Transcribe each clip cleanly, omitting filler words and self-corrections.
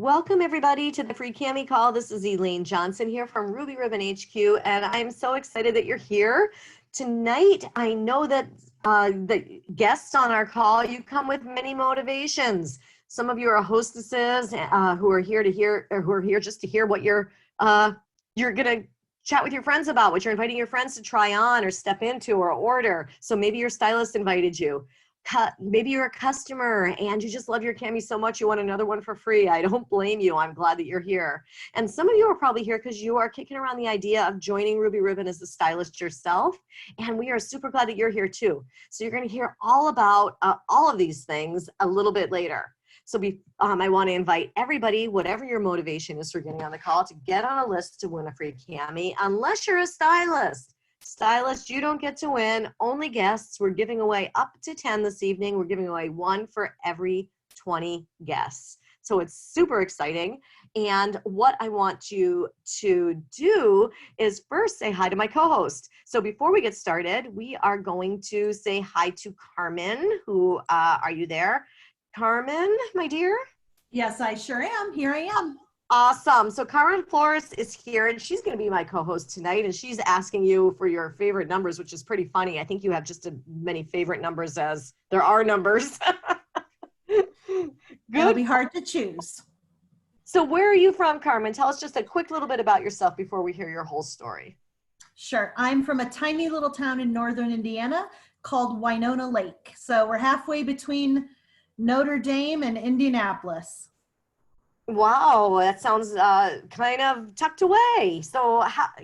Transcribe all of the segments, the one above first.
Welcome everybody to the free Cami call. This is Elaine Johnson here from Ruby Ribbon HQ, and I'm so excited that you're here tonight. I know that the guests on our call, you come with many motivations. Some of you are hostesses who are here to hear, or who are here just to hear what you're gonna chat with your friends about, what you're inviting your friends to try on or step into or order. So maybe your stylist invited you. Maybe you're a customer and you just love your cami so much you want another one for free. I don't blame you. I'm glad that you're here. And some of you are probably here because you are kicking around the idea of joining Ruby Ribbon as a stylist yourself. And we are super glad that you're here too. So you're going to hear all about all of these things a little bit later. So I want to invite everybody, whatever your motivation is for getting on the call, to get on a list to win a free cami, unless you're a stylist. Stylist, you don't get to win. Only guests. We're giving away up to 10 this evening. We're giving away one for every 20 guests. So it's super exciting. And what I want you to do is first say hi to my co-host. So before we get started, we are going to say hi to Carmen, who, are you there? Carmen, my dear? Yes, I sure am. Here I am. Awesome. So Carmen Flores is here, and she's going to be my co-host tonight, and she's asking you for your favorite numbers, which is pretty funny. I think you have just as many favorite numbers as there are numbers. Good. It'll be hard to choose. So where are you from, Carmen? Tell us just a quick little bit about yourself before we hear your whole story. Sure. I'm from a tiny little town in northern Indiana called Winona Lake. So we're halfway between Notre Dame and Indianapolis. Wow, that sounds kind of tucked away. So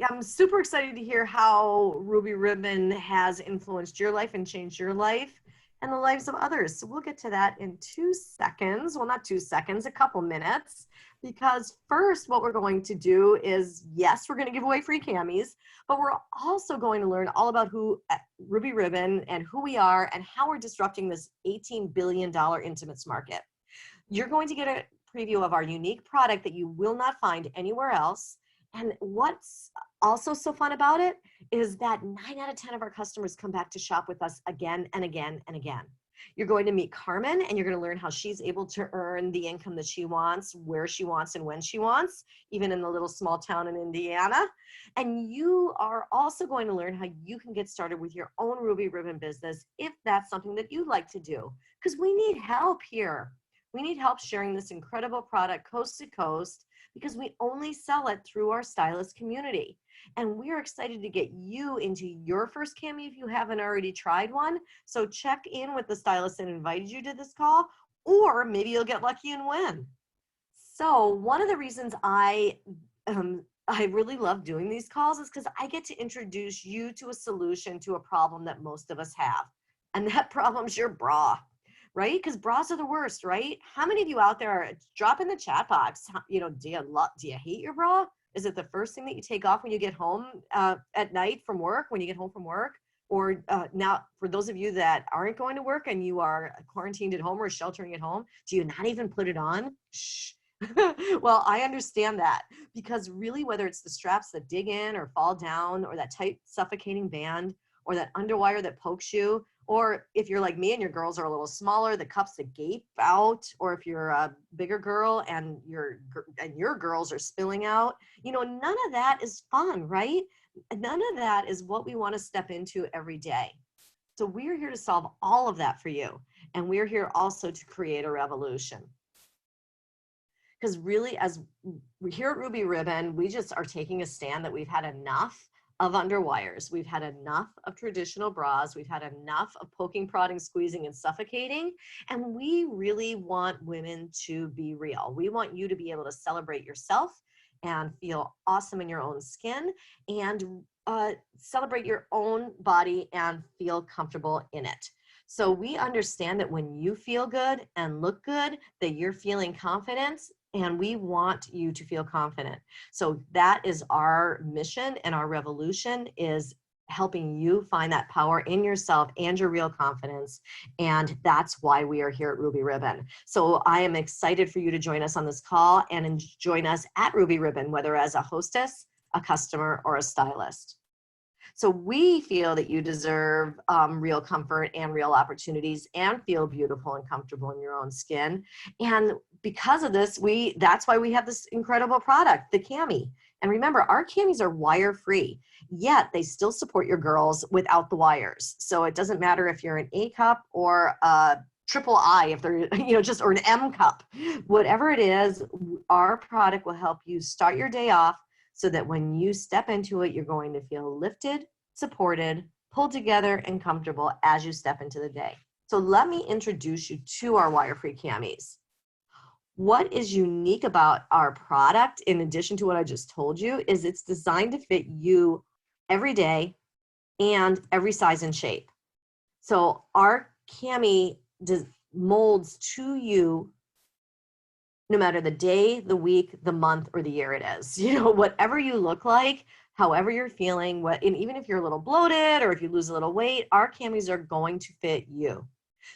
I'm super excited to hear how Ruby Ribbon has influenced your life and changed your life and the lives of others. So we'll get to that in 2 seconds. Well, not 2 seconds, a couple minutes. Because first, what we're going to do is, yes, we're going to give away free camis, but we're also going to learn all about who Ruby Ribbon and who we are and how we're disrupting this $18 billion intimates market. You're going to get a preview of our unique product that you will not find anywhere else. And what's also so fun about it is that 9 out of 10 of our customers come back to shop with us again and again and again. You're going to meet Carmen, and you're going to learn how she's able to earn the income that she wants, where she wants, and when she wants, even in the little small town in Indiana. And you are also going to learn how you can get started with your own Ruby Ribbon business if that's something that you'd like to do, because we need help here. We need help sharing this incredible product coast to coast because we only sell it through our stylist community. And we're excited to get you into your first cami if you haven't already tried one. So check in with the stylist that invited you to this call, or maybe you'll get lucky and win. So one of the reasons I really love doing these calls is because I get to introduce you to a solution to a problem that most of us have. And that problem's your bra. Right? Because bras are the worst, right? How many of you out there, drop in the chat box, you know, do you hate your bra? Is it the first thing that you take off when you get home at night from work, when you get home from work? Or now, for those of you that aren't going to work and you are quarantined at home or sheltering at home, do you not even put it on? Shh. Well, I understand that, because really, whether it's the straps that dig in or fall down, or that tight suffocating band, or that underwire that pokes you, or if you're like me and your girls are a little smaller, the cups that gape out, or if you're a bigger girl and your girls are spilling out, you know, none of that is fun, right? None of that is what we want to step into every day. So we're here to solve all of that for you. And we're here also to create a revolution. Because really, as we're here at Ruby Ribbon, we just are taking a stand that we've had enough of underwires. We've had enough of traditional bras. We've had enough of poking, prodding, squeezing, and suffocating. And we really want women to be real. We want you to be able to celebrate yourself and feel awesome in your own skin, and celebrate your own body and feel comfortable in it. So we understand that when you feel good and look good, that you're feeling confidence, and we want you to feel confident. So that is our mission, and our revolution is helping you find that power in yourself and your real confidence. And that's why we are here at Ruby Ribbon. So I am excited for you to join us on this call and join us at Ruby Ribbon, whether as a hostess, a customer, or a stylist. So we feel that you deserve real comfort and real opportunities, and feel beautiful and comfortable in your own skin. And because of this, that's why we have this incredible product, the cami. And remember, our camis are wire free, yet they still support your girls without the wires. So it doesn't matter if you're an A cup or a triple I, if they're, just, or an M cup, whatever it is, our product will help you start your day off so that when you step into it, you're going to feel lifted, supported, pulled together, and comfortable as you step into the day. So let me introduce you to our wire-free camis. What is unique about our product, in addition to what I just told you, is it's designed to fit you every day and every size and shape. So our cami molds to you no matter the day, the week, the month, or the year it is. Whatever you look like, however you're feeling, and even if you're a little bloated or if you lose a little weight, our camis are going to fit you.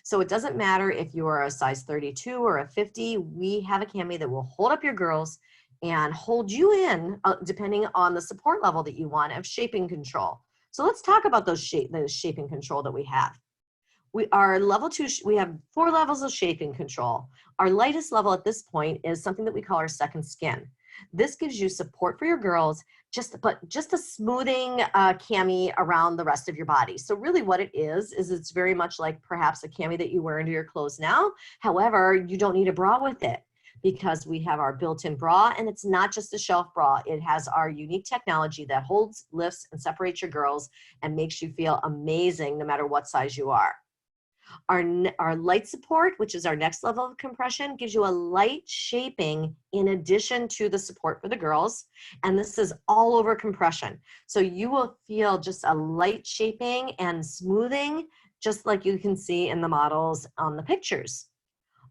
So it doesn't matter if you are a size 32 or a 50, we have a cami that will hold up your girls and hold you in, depending on the support level that you want of shaping control. So let's talk about those shaping control that we have. We are level 2, we have 4 levels of shaping control. Our lightest level at this point is something that we call our second skin. This gives you support for your girls, just a smoothing cami around the rest of your body. So really what it is it's very much like perhaps a cami that you wear under your clothes now. However, you don't need a bra with it because we have our built-in bra, and it's not just a shelf bra. It has our unique technology that holds, lifts, and separates your girls and makes you feel amazing no matter what size you are. Our light support, which is our next level of compression, gives you a light shaping in addition to the support for the girls. And this is all over compression. So you will feel just a light shaping and smoothing, just like you can see in the models on the pictures.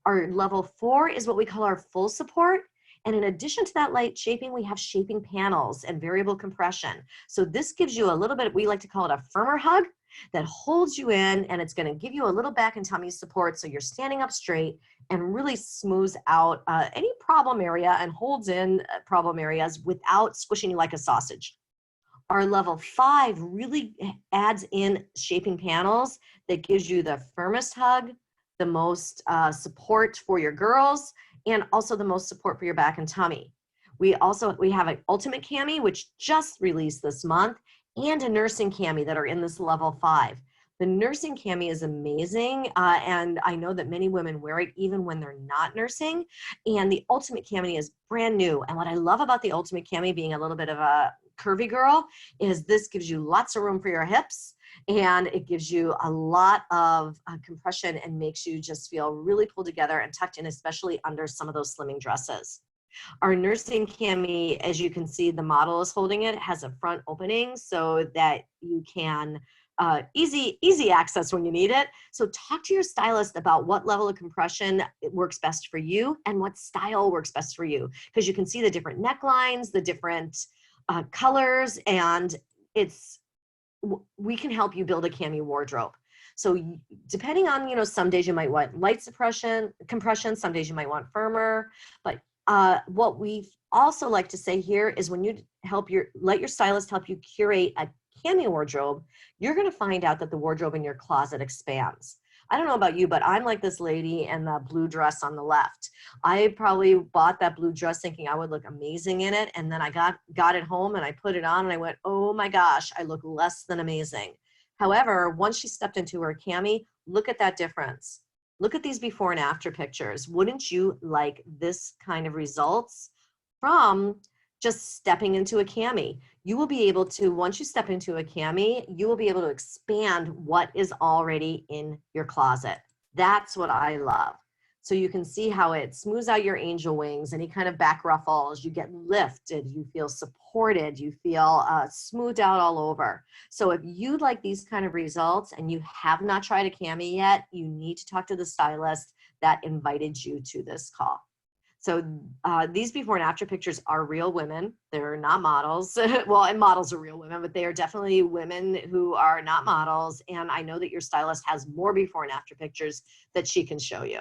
Our level 4 is what we call our full support. And in addition to that light shaping, we have shaping panels and variable compression. So this gives you a little bit, we like to call it a firmer hug, that holds you in, and it's going to give you a little back and tummy support so you're standing up straight and really smooths out any problem area and holds in problem areas without squishing you like a sausage. Our level 5 really adds in shaping panels that gives you the firmest hug, the most support for your girls, and also the most support for your back and tummy. We have an ultimate cami, which just released this month, and a nursing cami that are in this level 5. The nursing cami is amazing, and I know that many women wear it even when they're not nursing, and the ultimate cami is brand new. And what I love about the ultimate cami, being a little bit of a curvy girl, is this gives you lots of room for your hips, and it gives you a lot of compression and makes you just feel really pulled together and tucked in, especially under some of those slimming dresses. Our nursing cami, as you can see, the model is holding it, has a front opening so that you can easy access when you need it. So talk to your stylist about what level of compression works best for you and what style works best for you, because you can see the different necklines, the different colors, and we can help you build a cami wardrobe. So depending on, some days you might want light compression, some days you might want firmer, but what we also like to say here is when you let your stylist help you curate a cami wardrobe, you're going to find out that the wardrobe in your closet expands. I don't know about you, but I'm like this lady in the blue dress on the left. I probably bought that blue dress thinking I would look amazing in it, and then I got it home and I put it on and I went, oh my gosh, I look less than amazing. However, once she stepped into her cami, look at that difference. Look at these before and after pictures. Wouldn't you like this kind of results from just stepping into a cami? You will be able to, once you step into a cami, you will be able to expand what is already in your closet. That's what I love. So you can see how it smooths out your angel wings, any kind of back ruffles, you get lifted, you feel supported, you feel smoothed out all over. So if you like these kind of results and you have not tried a cami yet, you need to talk to the stylist that invited you to this call. So these before and after pictures are real women. They're not models. Well, and models are real women, but they are definitely women who are not models. And I know that your stylist has more before and after pictures that she can show you.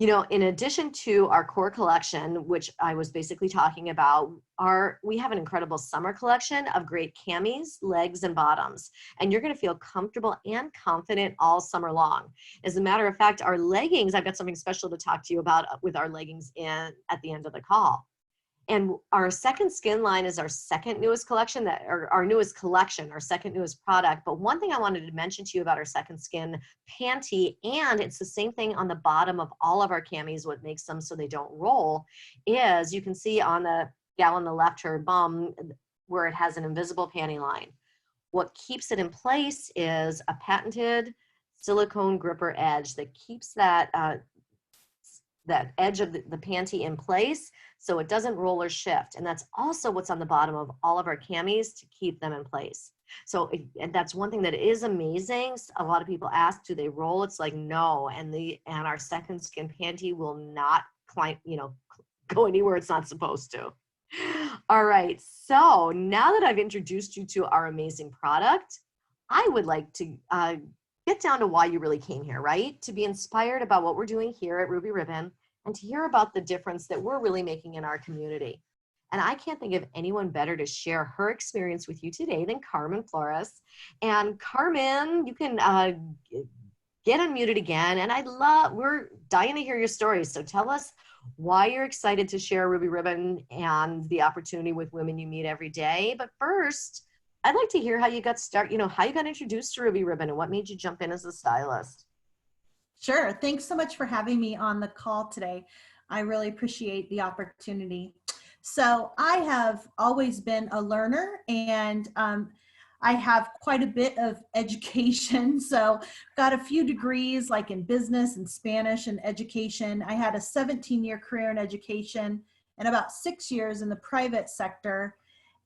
You know, in addition to our core collection, which I was basically talking about, we have an incredible summer collection of great camis, legs, and bottoms. And you're going to feel comfortable and confident all summer long. As a matter of fact, our leggings, I've got something special to talk to you about with our leggings at the end of the call. And our second skin line is our second newest collection, or our newest collection, our second newest product. But one thing I wanted to mention to you about our second skin panty, and it's the same thing on the bottom of all of our camis, what makes them so they don't roll, is you can see on the gal on the left, her bum, where it has an invisible panty line. What keeps it in place is a patented silicone gripper edge that keeps that edge of the panty in place so it doesn't roll or shift. And that's also what's on the bottom of all of our camis to keep them in place. So and that's one thing that is amazing. A lot of people ask, do they roll? It's like, no. And our second skin panty will not climb, go anywhere it's not supposed to. All right. So now that I've introduced you to our amazing product, I would like to get down to why you really came here, right? To be inspired about what we're doing here at Ruby Ribbon and to hear about the difference that we're really making in our community. And I can't think of anyone better to share her experience with you today than Carmen Flores. And Carmen, you can get unmuted again. And we're dying to hear your stories. So tell us why you're excited to share Ruby Ribbon and the opportunity with women you meet every day. But first, I'd like to hear how you got started, how you got introduced to Ruby Ribbon and what made you jump in as a stylist. Sure. Thanks so much for having me on the call today. I really appreciate the opportunity. So I have always been a learner, and I have quite a bit of education. So got a few degrees like in business and Spanish and education. I had a 17-year career in education and about 6 years in the private sector.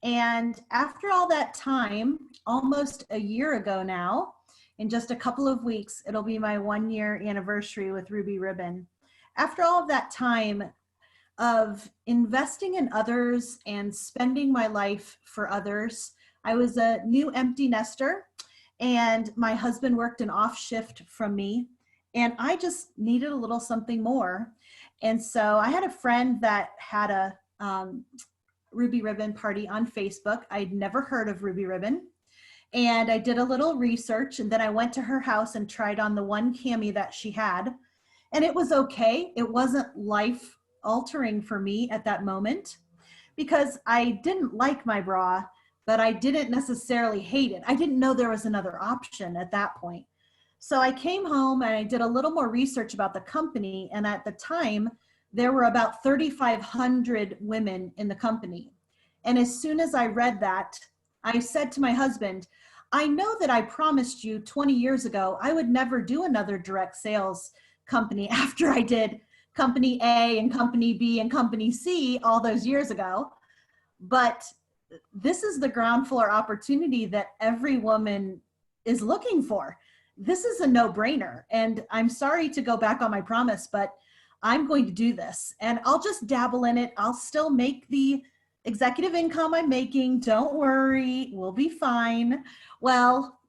And after all that time, almost a year ago now, in just a couple of weeks, it'll be my 1-year anniversary with Ruby Ribbon. After all of that time of investing in others and spending my life for others, I was a new empty nester, and my husband worked an off shift from me, and I just needed a little something more. And so I had a friend that had a Ruby Ribbon party on Facebook. I'd never heard of Ruby Ribbon. And I did a little research, and then I went to her house and tried on the one cami that she had. And it was okay. It wasn't life altering for me at that moment because I didn't like my bra, but I didn't necessarily hate it. I didn't know there was another option at that point. So I came home and I did a little more research about the company. And at the time, there were about 3,500 women in the company. And as soon as I read that, I said to my husband, I know that I promised you 20 years ago I would never do another direct sales company after I did company A and company B and company C all those years ago. But this is the ground floor opportunity that every woman is looking for. This is a no-brainer. And I'm sorry to go back on my promise, but I'm going to do this. And I'll just dabble in it. I'll still make the executive income I'm making. Don't worry, we'll be fine. Well,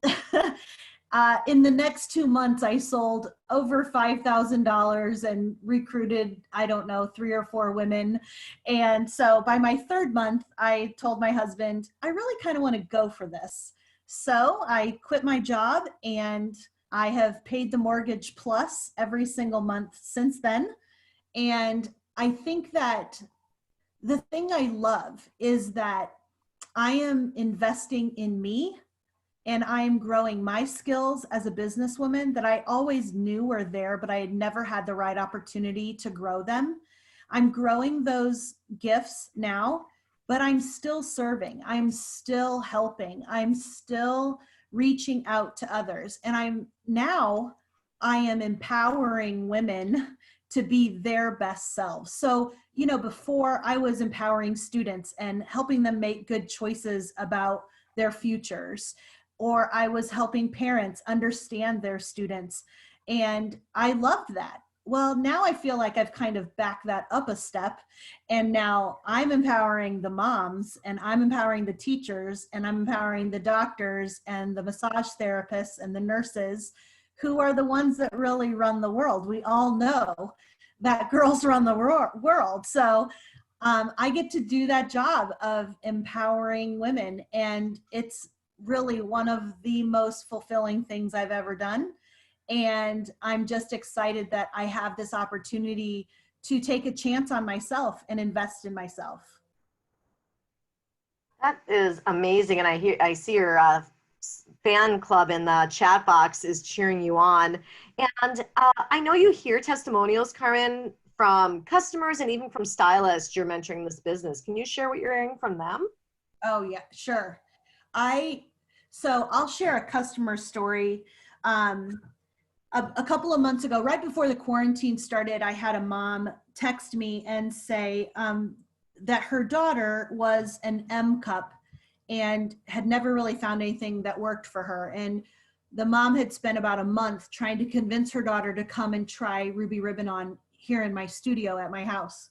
in the next 2 months, I sold over $5,000 and recruited, 3 or 4 women. And so by my 3rd month, I told my husband, I really kind of want to go for this. So I quit my job, and I have paid the mortgage plus every single month since then. And I think that the thing I love is that I am investing in me, and I am growing my skills as a businesswoman that I always knew were there, but I had never had the right opportunity to grow them. I'm growing those gifts now, but I'm still serving. I'm still helping. I'm still reaching out to others. And I am empowering women to be their best selves. So, before I was empowering students and helping them make good choices about their futures, or I was helping parents understand their students. And I loved that. Well, now I feel like I've kind of backed that up a step. And now I'm empowering the moms, and I'm empowering the teachers, and I'm empowering the doctors and the massage therapists and the nurses, who are the ones that really run the world. We all know that girls run the world. So I get to do that job of empowering women, and it's really one of the most fulfilling things I've ever done. And I'm just excited that I have this opportunity to take a chance on myself and invest in myself. That is amazing, and I see your fan club in the chat box is cheering you on. And I know you hear testimonials, Carmen, from customers and even from stylists. You're mentoring this business. Can you share what you're hearing from them? Oh yeah, sure. So I'll share a customer story. Um, a couple of months ago, right before the quarantine started, I had a mom text me and say that her daughter was an M cup and had never really found anything that worked for her. And the mom had spent about a month trying to convince her daughter to come and try Ruby Ribbon on here in my studio at my house.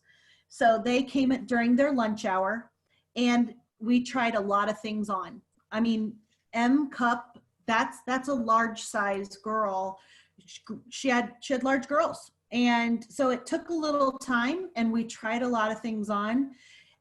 So they came during their lunch hour, and we tried a lot of things on. I mean, M cup, that's a large size girl. She had large girls. And so it took a little time, and we tried a lot of things on,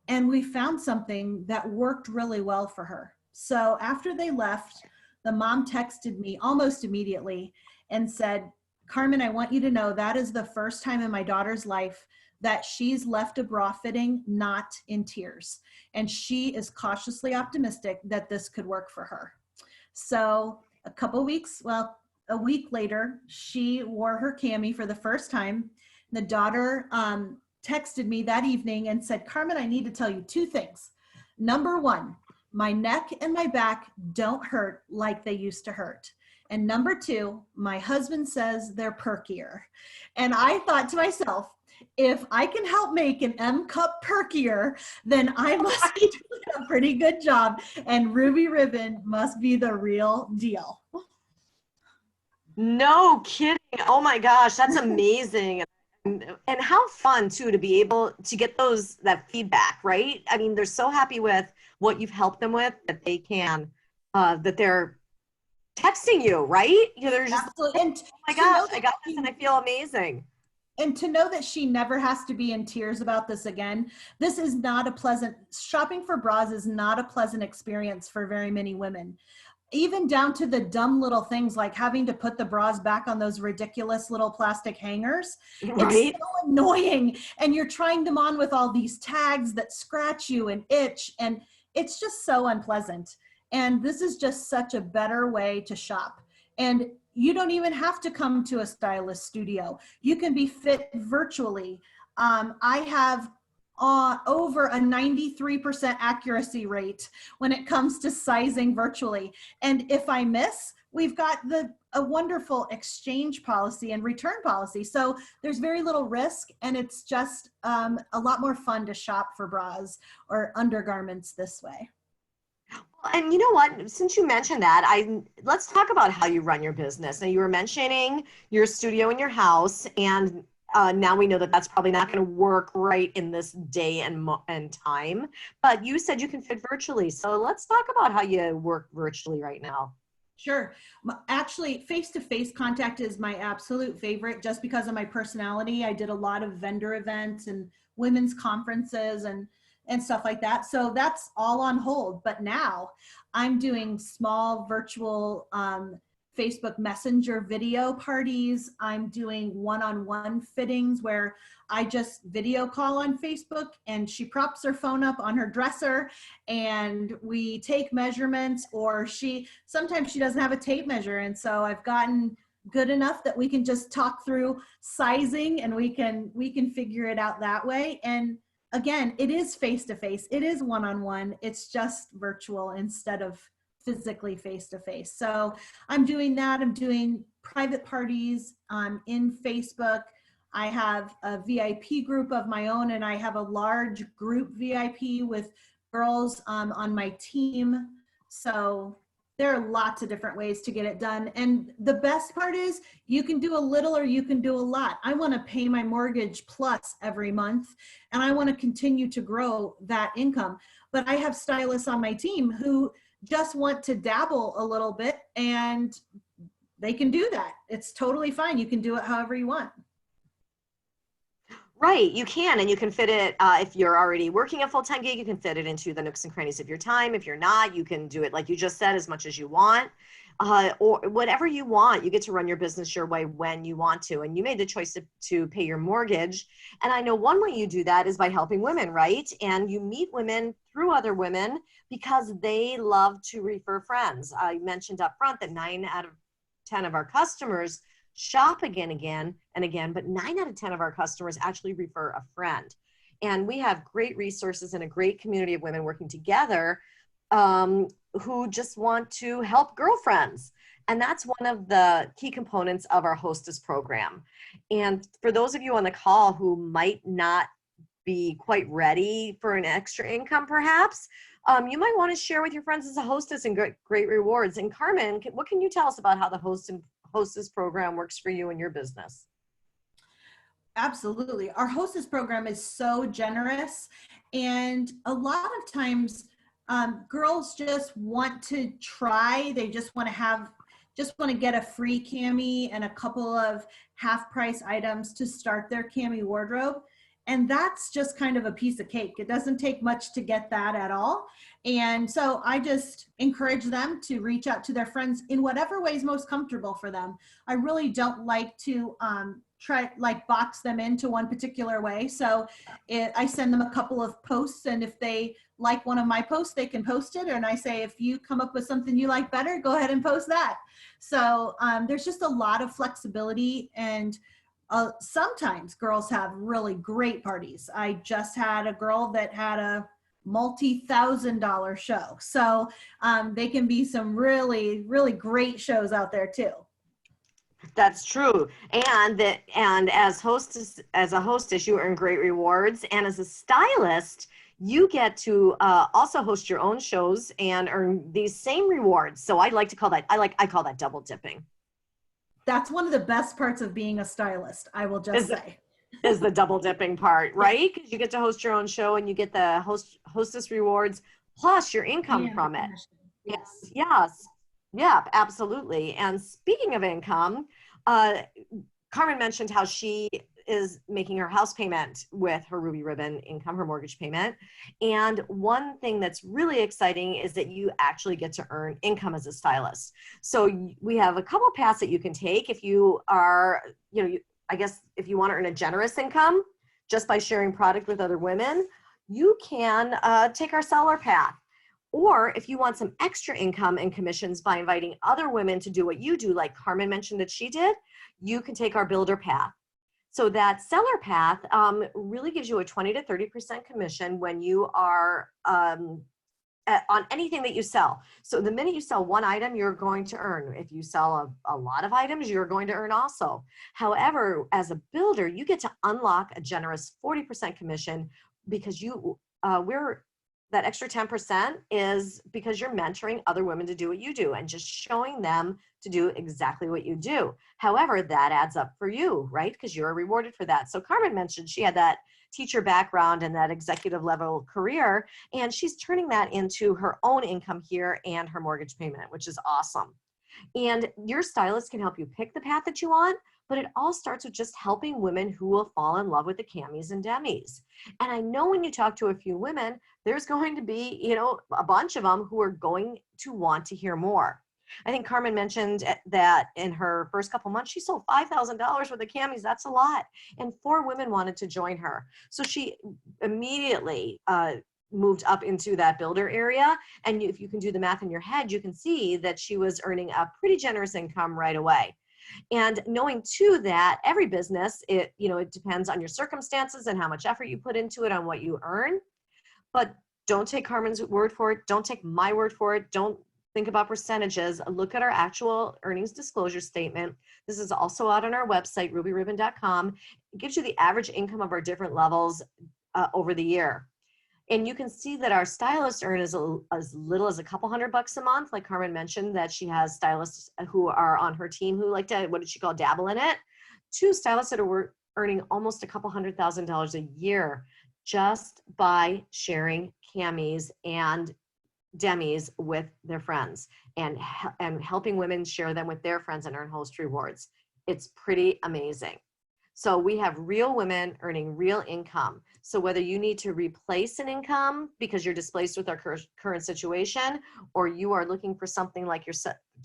and we found something that worked really well for her. So after they left, the mom texted me almost immediately and said, Carmen, I want you to know that is the first time in my daughter's life that she's left a bra fitting not in tears. And she is cautiously optimistic that this could work for her. So a week later, she wore her cami for the first time. The daughter texted me that evening and said, Carmen, I need to tell you two things. Number one, my neck and my back don't hurt like they used to hurt. And number two, my husband says they're perkier. And I thought to myself, if I can help make an M cup perkier, then I must be doing a pretty good job. And Ruby Ribbon must be the real deal. No kidding. Oh my gosh, that's amazing. And how fun too to be able to get that feedback, right? I mean, they're so happy with what you've helped them with that they can that they're texting you, right? They're just Absolutely. like, oh my gosh, I got this and I feel amazing. And to know that she never has to be in tears about this again. This is not a pleasant, shopping for bras is not a pleasant experience for very many women. Even down to the dumb little things like having to put the bras back on those ridiculous little plastic hangers. Right? It's so annoying. And you're trying them on with all these tags that scratch you and itch. And it's just so unpleasant. And this is just such a better way to shop. And you don't even have to come to a stylist studio. You can be fit virtually. I have over a 93% accuracy rate when it comes to sizing virtually. And if I miss, we've got a wonderful exchange policy and return policy. So there's very little risk, and it's just a lot more fun to shop for bras or undergarments this way. And you know what? Since you mentioned that, let's talk about how you run your business. Now, you were mentioning your studio in your house, and now we know that that's probably not going to work right in this day and time. But you said you can fit virtually, so let's talk about how you work virtually right now. Sure. Actually, face-to-face contact is my absolute favorite just because of my personality. I did a lot of vendor events and women's conferences and stuff like that. So that's all on hold. But now I'm doing small virtual Facebook Messenger video parties. I'm doing one-on-one fittings where I just video call on Facebook and she props her phone up on her dresser and we take measurements, or sometimes she doesn't have a tape measure. And so I've gotten good enough that we can just talk through sizing and we can figure it out that way. And again, it is face-to-face, it is one-on-one, it's just virtual instead of physically face-to-face. So I'm doing that. I'm doing private parties in Facebook. I have a VIP group of my own, and I have a large group VIP with girls on my team. So there are lots of different ways to get it done. And the best part is you can do a little or you can do a lot. I want to pay my mortgage plus every month, and I want to continue to grow that income. But I have stylists on my team who just want to dabble a little bit, and they can do that. It's totally fine. You can do it however you want. Right, you can, and you can fit it, if you're already working a full-time gig, you can fit it into the nooks and crannies of your time. If you're not, you can do it, like you just said, as much as you want, or whatever you want. You get to run your business your way when you want to. And you made the choice to pay your mortgage. And I know one way you do that is by helping women, right? And you meet women through other women because they love to refer friends. I mentioned up front that 9 out of 10 of our customers shop again and again, but 9 out of 10 of our customers actually refer a friend. And we have great resources and a great community of women working together, who just want to help girlfriends. And that's one of the key components of our hostess program. And for those of you on the call who might not be quite ready for an extra income, perhaps, you might want to share with your friends as a hostess and great rewards. And Carmen, what can you tell us about how the hostess program works for you and your business? Absolutely. Our hostess program is so generous. And a lot of times, girls just want to try. They just want to get a free cami and a couple of half price items to start their cami wardrobe. And that's just kind of a piece of cake. It doesn't take much to get that at all. And so I just encourage them to reach out to their friends in whatever way is most comfortable for them. I really don't like to try box them into one particular way. So I send them a couple of posts, and if they like one of my posts, they can post it. And I say, if you come up with something you like better, go ahead and post that. So there's just a lot of flexibility. And sometimes girls have really great parties. I just had a girl that had a multi-$1,000 show. So they can be some really, really great shows out there too. That's true. And as a hostess, you earn great rewards. And as a stylist, you get to also host your own shows and earn these same rewards. So I like to call that, I call that double dipping. That's one of the best parts of being a stylist, I will just say. Is the double dipping part, right? Because you get to host your own show and you get the hostess rewards plus your income from it. Yes. Yes. Yeah, absolutely. And speaking of income, Carmen mentioned how she is making her house payment with her Ruby Ribbon income, her mortgage payment. And one thing that's really exciting is that you actually get to earn income as a stylist. So we have a couple paths that you can take if you are, I guess if you want to earn a generous income just by sharing product with other women, you can take our seller path. Or if you want some extra income and commissions by inviting other women to do what you do, like Carmen mentioned that she did, you can take our builder path. So that seller path really gives you a 20 to 30% commission when you are on anything that you sell. So the minute you sell one item, you're going to earn. If you sell a lot of items, you're going to earn also. However, as a builder, you get to unlock a generous 40% commission because that extra 10% is because you're mentoring other women to do what you do and just showing them to do exactly what you do. However, that adds up for you, right? Because you're rewarded for that. So Carmen mentioned she had that teacher background and that executive level career, and she's turning that into her own income here and her mortgage payment, which is awesome. And your stylist can help you pick the path that you want, but it all starts with just helping women who will fall in love with the camis and demis. And I know when you talk to a few women, there's going to be, a bunch of them who are going to want to hear more. I think Carmen mentioned that in her first couple months, she sold $5,000 worth of camis. That's a lot. And 4 women wanted to join her. So she immediately moved up into that builder area. And if you can do the math in your head, you can see that she was earning a pretty generous income right away. And knowing too that every business, it depends on your circumstances and how much effort you put into it, on what you earn. But don't take Carmen's word for it. Don't take my word for it. Don't think about percentages. Look at our actual earnings disclosure statement. This is also out on our website, rubyribbon.com. It gives you the average income of our different levels over the year. And you can see that our stylists earn as little as a couple $100 a month. Like Carmen mentioned, that she has stylists who are on her team who like to, what did she call, dabble in it. 2 stylists that are earning almost a couple $100,000 a year just by sharing camis and demis with their friends and helping women share them with their friends and earn host rewards. It's pretty amazing. So we have real women earning real income. So whether you need to replace an income because you're displaced with our current situation, or you are looking for something like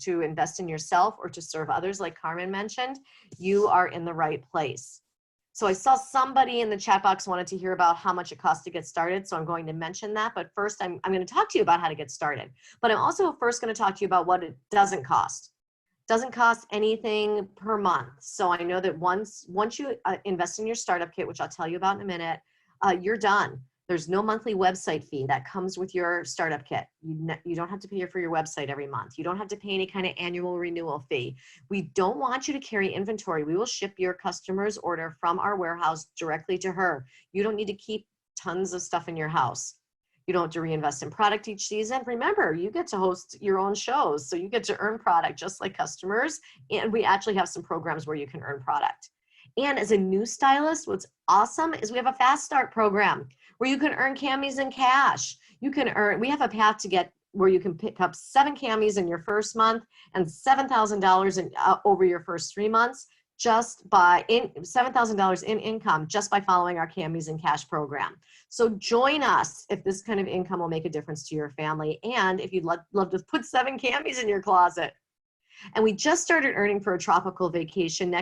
to invest in yourself or to serve others, like Carmen mentioned, you are in the right place. So I saw somebody in the chat box wanted to hear about how much it costs to get started. So I'm going to mention that. But first, I'm going to talk to you about how to get started. But I'm also first going to talk to you about what it doesn't cost. Doesn't cost anything per month. So I know that once you invest in your startup kit, which I'll tell you about in a minute, you're done. There's no monthly website fee that comes with your startup kit. You don't have to pay for your website every month. You don't have to pay any kind of annual renewal fee. We don't want you to carry inventory. We will ship your customer's order from our warehouse directly to her. You don't need to keep tons of stuff in your house. You don't have to reinvest in product each season. Remember, you get to host your own shows, so you get to earn product just like customers. And we actually have some programs where you can earn product. And as a new stylist, what's awesome is we have a fast start program where you can earn camis in cash. We have a path to get where you can pick up 7 camis in your first month and $7,000 over your first 3 months, just by $7,000 in income just by following our camis in cash program. So join us if this kind of income will make a difference to your family, and if you'd love to put 7 camis in your closet. And we just started earning for a tropical vacation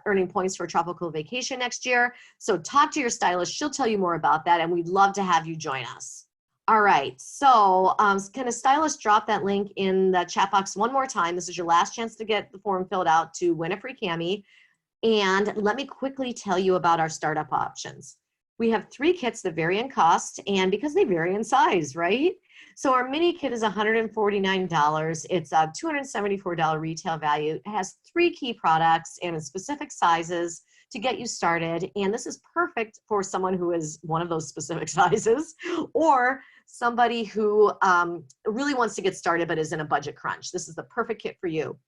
earning points for a tropical vacation next year. So talk to your stylist. She'll tell you more about that. And we'd love to have you join us. All right. So can a stylist drop that link in the chat box one more time? This is your last chance to get the form filled out to win a free cami. And let me quickly tell you about our startup options. We have 3 kits that vary in cost and because they vary in size, right? So our mini kit is $149. It's a $274 retail value. It has 3 key products and in specific sizes to get you started. And this is perfect for someone who is one of those specific sizes or somebody who really wants to get started but is in a budget crunch. This is the perfect kit for you.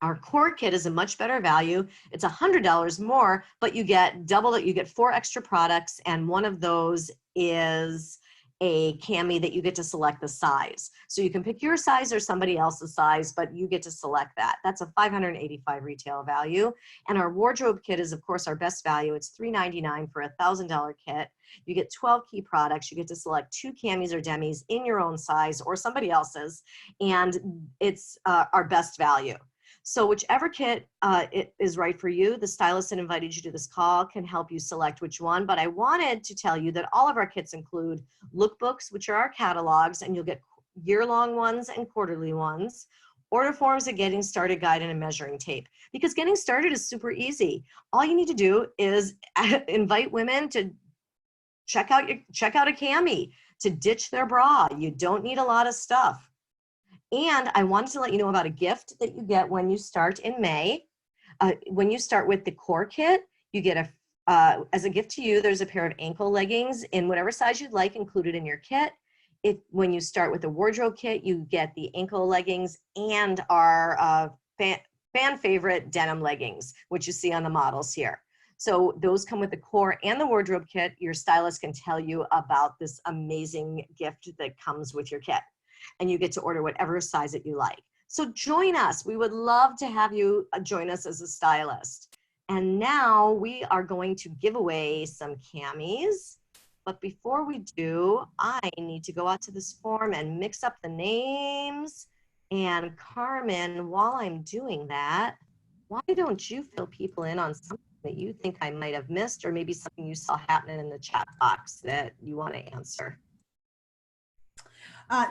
Our core kit is a much better value. It's $100 more, but you get double it. You get 4 extra products, and one of those is a cami that you get to select the size. So you can pick your size or somebody else's size, but you get to select that. That's a $585 retail value. And our wardrobe kit is, of course, our best value. It's $399 for a $1,000 kit. You get 12 key products. You get to select 2 camis or demis in your own size or somebody else's, and it's our best value. So whichever kit it is right for you, the stylist that invited you to this call can help you select which one. But I wanted to tell you that all of our kits include lookbooks, which are our catalogs, and you'll get year-long ones and quarterly ones, order forms, a getting started guide, and a measuring tape. Because getting started is super easy. All you need to do is invite women to check out a cami, to ditch their bra. You don't need a lot of stuff. And I wanted to let you know about a gift that you get when you start in May. When you start with the core kit, you get as a gift to you, there's a pair of ankle leggings in whatever size you'd like included in your kit. When you start with the wardrobe kit, you get the ankle leggings and our fan favorite denim leggings, which you see on the models here. So those come with the core and the wardrobe kit. Your stylist can tell you about this amazing gift that comes with your kit. And you get to order whatever size that you like. So join us. We would love to have you join us as a stylist. And now we are going to give away some camis. But before we do, I need to go out to this form and mix up the names. And Carmen, while I'm doing that, why don't you fill people in on something that you think I might have missed, or maybe something you saw happening in the chat box that you want to answer?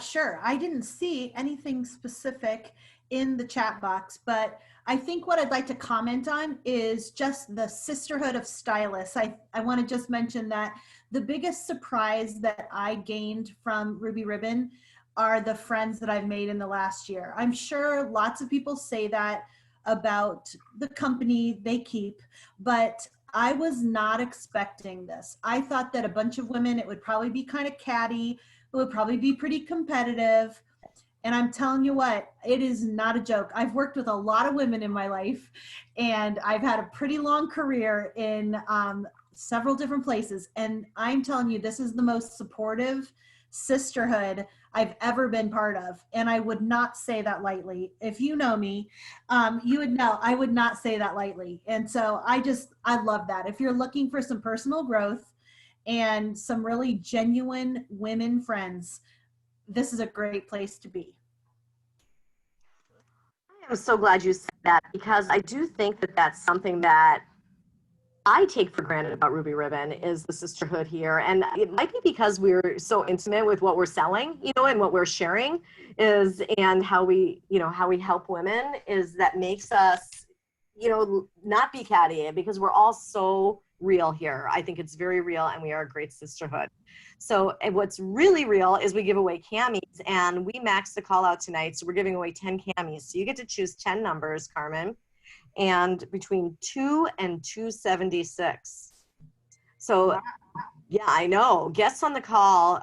Sure. I didn't see anything specific in the chat box, but I think what I'd like to comment on is just the sisterhood of stylists. I want to just mention that the biggest surprise that I gained from Ruby Ribbon are the friends that I've made in the last year. I'm sure lots of people say that about the company they keep, but I was not expecting this. I thought that a bunch of women, it would probably be kind of catty, it would probably be pretty competitive. And I'm telling you what, it is not a joke. I've worked with a lot of women in my life, and I've had a pretty long career in several different places. And I'm telling you, this is the most supportive sisterhood I've ever been part of. And I would not say that lightly. If you know me, you would know I would not say that lightly. And so I love that. If you're looking for some personal growth and some really genuine women friends, this is a great place to be. I'm so glad you said that, because I do think that that's something that I take for granted about Ruby Ribbon is the sisterhood here. And it might be because we're so intimate with what we're selling, and what we're sharing and how we help women that makes us, not be catty, because we're all so real here. I think it's very real, and we are a great sisterhood. So, and what's really real is we give away camis, and we maxed the call out tonight. So we're giving away 10 camis. So you get to choose 10 numbers, Carmen, and between 2 and 276. So yeah, I know. Guests on the call,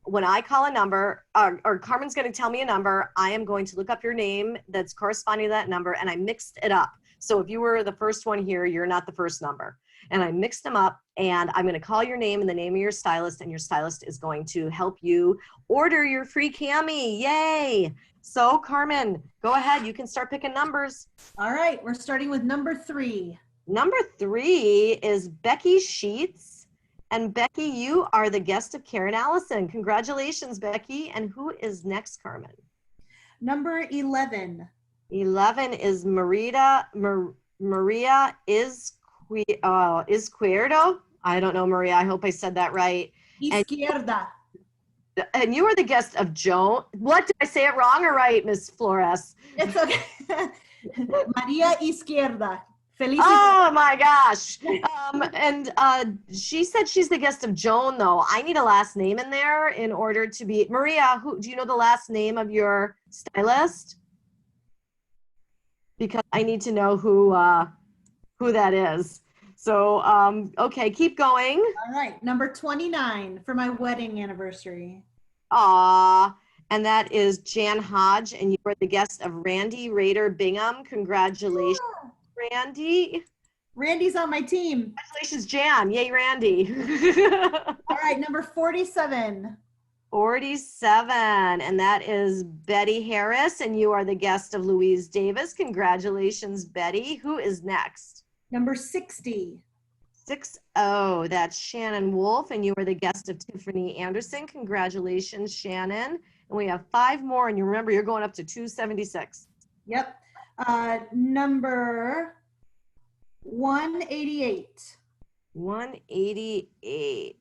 when I call a number, or Carmen's going to tell me a number, I am going to look up your name that's corresponding to that number, and I mixed it up. So if you were the first one here, you're not the first number. And I mixed them up, and I'm going to call your name and the name of your stylist, and your stylist is going to help you order your free cami. Yay! So Carmen, go ahead. You can start picking numbers. All right, we're starting with number 3. Number 3 is Becky Sheets. And Becky, you are the guest of Karen Allison. Congratulations, Becky. And who is next, Carmen? Number 11. 11 is Maria Izquierdo. I don't know, Maria. I hope I said that right. Izquierda. And you are the guest of Joan. What, did I say it wrong or right, Miss Flores? It's okay. Maria Izquierda. Felicidades. Oh my gosh. She said she's the guest of Joan, though. I need a last name in there in order to be Maria. Do you know the last name of your stylist? Because I need to know who that is. So, okay, keep going. All right, number 29 for my wedding anniversary. Aw, and that is Jan Hodge, and you are the guest of Randy Rader Bingham. Congratulations, Randy. Randy's on my team. Congratulations, Jan. Yay, Randy. All right, number 47. 47, and that is Betty Harris, and you are the guest of Louise Davis. Congratulations, Betty. Who is next? Number 60. 60, that's Shannon Wolf, and you are the guest of Tiffany Anderson. Congratulations, Shannon. And we have 5 more, and you remember you're going up to 276. Yep. Number 188. 188.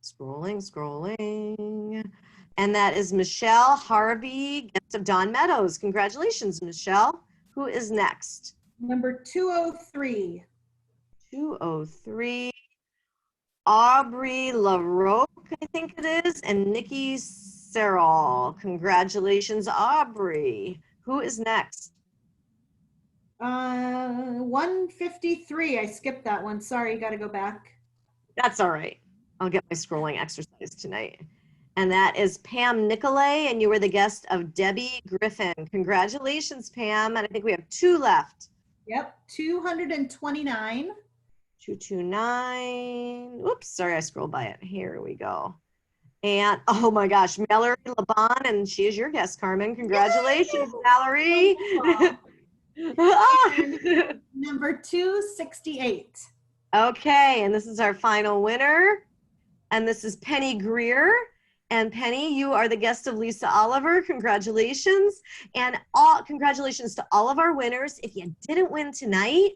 Scrolling. And that is Michelle Harvey, guest of Don Meadows. Congratulations, Michelle. Who is next? Number 203. 203. Aubrey LaRoque, I think it is, and Nikki Serrell. Congratulations, Aubrey. Who is next? 153. I skipped that one. Sorry, got to go back. That's all right. I'll get my scrolling exercise tonight. And that is Pam Nicolay, and you were the guest of Debbie Griffin. Congratulations, Pam. And I think we have 2 left. Yep, 229. 229. Oops, sorry, I scrolled by it. Here we go. And oh my gosh, Mallory Laban, and she is your guest, Carmen. Congratulations, Mallory. Number 268. Okay, and this is our final winner. And this is Penny Greer. And Penny, you are the guest of Lisa Oliver. Congratulations. And congratulations to all of our winners. If you didn't win tonight,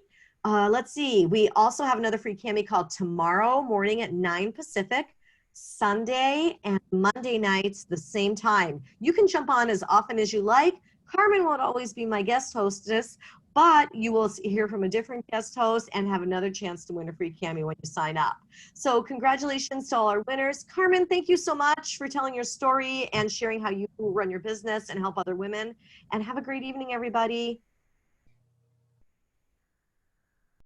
let's see. We also have another free cami called tomorrow morning at 9 Pacific, Sunday and Monday nights the same time. You can jump on as often as you like. Carmen won't always be my guest hostess, but you will hear from a different guest host and have another chance to win a free cami when you sign up. So congratulations to all our winners. Carmen, thank you so much for telling your story and sharing how you run your business and help other women. And have a great evening, everybody.